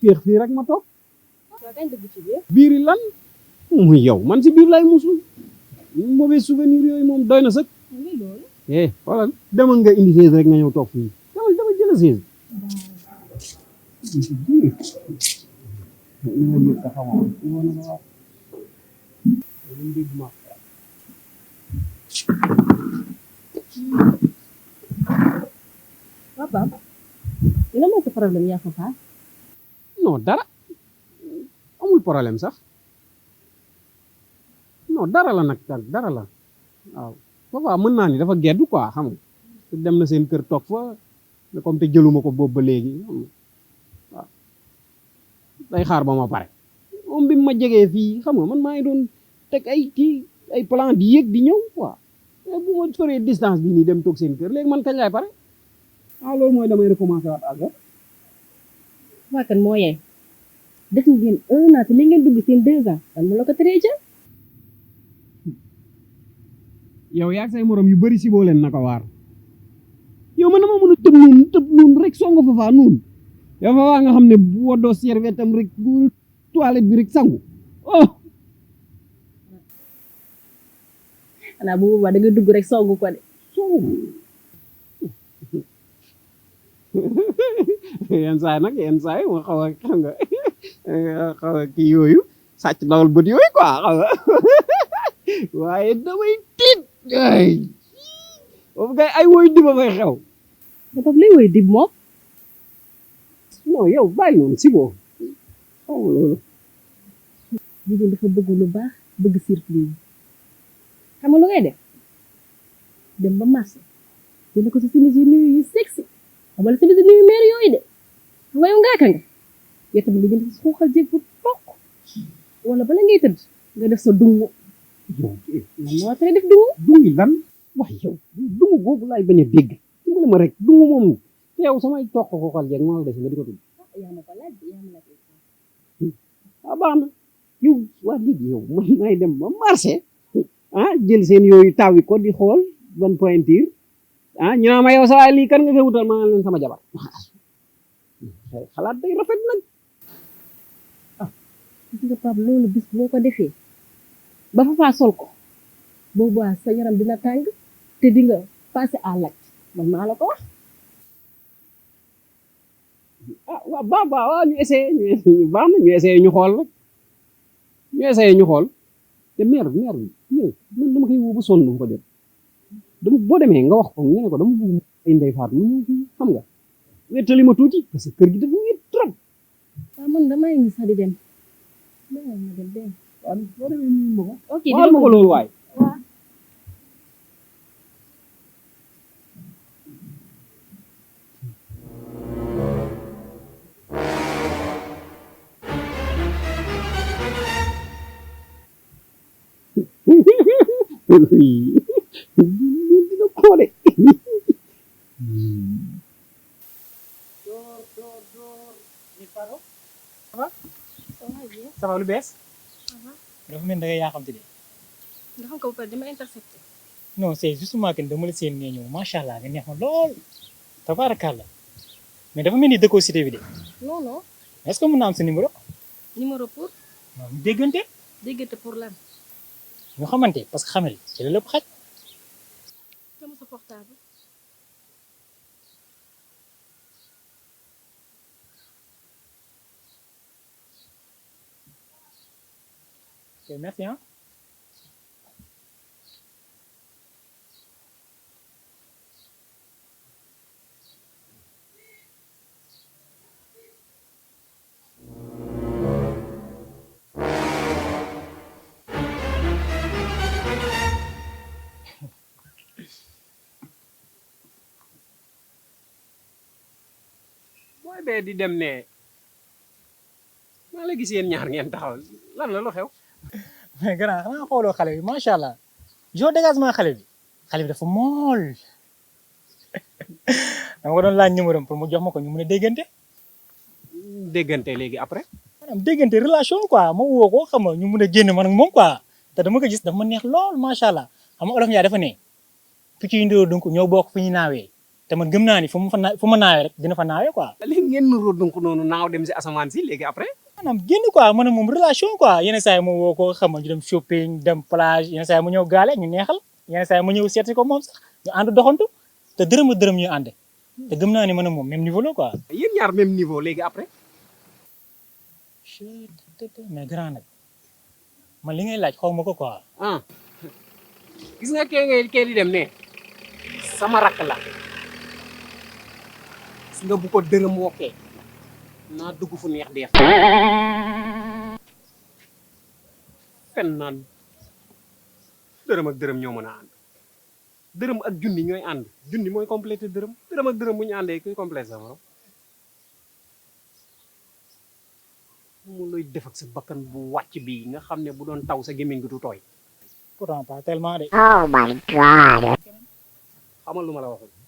féex fii rek ma toog. waaw kañ dugg ci biir. biir yi lan muy yow man si biir lay musul mauvais souvenir yooyu moom doy na sëkk. lii loolu. xoolal demal nga indi chaise rek nga ñëw toog fii dama jël chaise. papa dina mooy sa problème yaa ko faa. non dara amul problème sax non dara la nag dara la waaw papa mën naa ni dafa geddu quoi xam nga dem na seen kër toog fa mais comme te jëluma ko boobu ba léegi waaw day xaar ba ma pare moom bi ma jegee fii xam nga man maa ngi doon teg ay plan di yéeg di ñëw quoi bu ma feree distance bi nii dem toog seen kër léegi man kañ laay pare loolu mooy damay recommencer waat àgga waa kan moo yee def ngeen 1 an te li ngeen dugg seen 2 ans dan mu la ko teree jël. yow yaa say morom yu bari si boo leen naka waar yow man dama mën a tëb noonu rek songo fa faa noonu yow fa waa nga xam ne bu woddoo serviette am rek bu toilette bi rek sangu xanaa bu boobaa da nga dugg rek songu ko de. yenn saa yi ma xaw a xam nga xaw a kii yooyu sàcc dawal bët yooyu quoi xam nga waaye damay tiit ay boobu kay ay woy diba fay xew dafa lay woy dib moom. non yow bàyyi noonu si boo xaw ma loolu jigéen dafa bëgg lu baax bëgg surprise xam nga lu ngay def dem ba marché jënd ko sa simis yu nuyu yu sexy xam nga simis yu nuyu meer yooyu de xam nga yow ngaaka nga yow tamit nga jënd sa xuuxal jéeg bu toq wala bala ngay tëdd nga def sa dungu yow lan moo tere def dungu dungi lan wax yow dungu boobu laay bañ a dégg dimbali ma rek dungu moom te yow samay toq xuuxal jéeg moo la des nga di ko tudd yaa ma ko laaj yaa ma laaj baax na yow waa léegi yow man may dem ba marché jël seen yooyu taw yi ko di xool ban pointure ñu naa ma yow sa waay lii kan nga fee wutal ma leen sama jabar xalaat day rafet nag gis nga Pape loolu bis boo ko defee ba fa faa sol ko boobu sa yaram dina tàng te di nga passé à l'acte man maa la ko wax. waaw waaw ñu essayé ñu baax na ñu essayé ñu xool rek ñu essayé ñu xool te maire bi man dama koy woo ba sonn du ko jot dama boo demee nga wax ko nga ne ko dama bëgg ay ndey faat mu ñëw fii xam nga wettali ma tuuti parce que kër gi dafa wét trop. waaw man damay ngi sax di dem damay ma dem dem. waaw boo demee ñu ma ko. ok waxal ma ko loolu waay. waaw. dina koole. ça va lu bees. dafa mel ni da ngay yaa xam te de. nga xam ko ba pare dama intercepté. non c'est justement que dama la seen ngay ñëw macha allah nga neex ma lool. tabaarakàlla mais dafa mel ni dëkkoo cité bi de. non non. est-ce que mën naa am sa numéro. numéro pour. waaw déggante. déggante pour lan. ñu xamante parce que xamal ci la lépp xaj. sama sa portable. ok merci hein. booy bee di dem ne maa la gis yéen ñaar ngeen taxaw lan la lu xew. mais grand xanaa xooloo xale bi macha allah jour dégagement xale bi dafa mool dama ko doon laaj numéro pour mu jox ma ko ñu mën a déggante. déggante léegi après. maanaam déggante relation quoi ma woo ko xam nga ñu mën a génn man ak moom quoi te dama ko gis dafa ma neex lool macha allah xam nga olof Ndiaye dafa ne picc yu ndóor donc ñoo bokk fu ñu naawee te man gëm naa ni fu ma naawee rek dina fa naawee quoi. léegi ngeen nuroo donc noonu naaw dem si asamaan si léegi après. maanaam génn quoi man moom relation quoi yenn saa yi ma woo ko xam nga ñu dem shopping dem plage yenn saa yi ma ñëw gaale ñu neexal yenn saa yi ma ñëw seet si ko moom sax ñu ànd doxantu te dërëm a dërëm ñu ànd te gëm naa ni man moom même niveau la quoi. yéen ñaar même niveau léegi après. mais grand nag man li ngay laaj xaw ma ko quoi. ah gis nga kee di dem ne sama rakk la gis nga bu ko dërëm wokkee naa dugg fu neex def fen naan dërëm ak dërëm ñoo mën a ànd dërëm ak junni ñooy ànd junni mooy complété dërëm dërëm ak dërëm bu ñu àndee kuy complété sa morom mu lay def ak sa bakkan bu wàcc bi nga xam ne bu doon taw sa gémmiñ gi du tooy pourtant pas tellement de. Oh my God. xamal lu ma la waxoon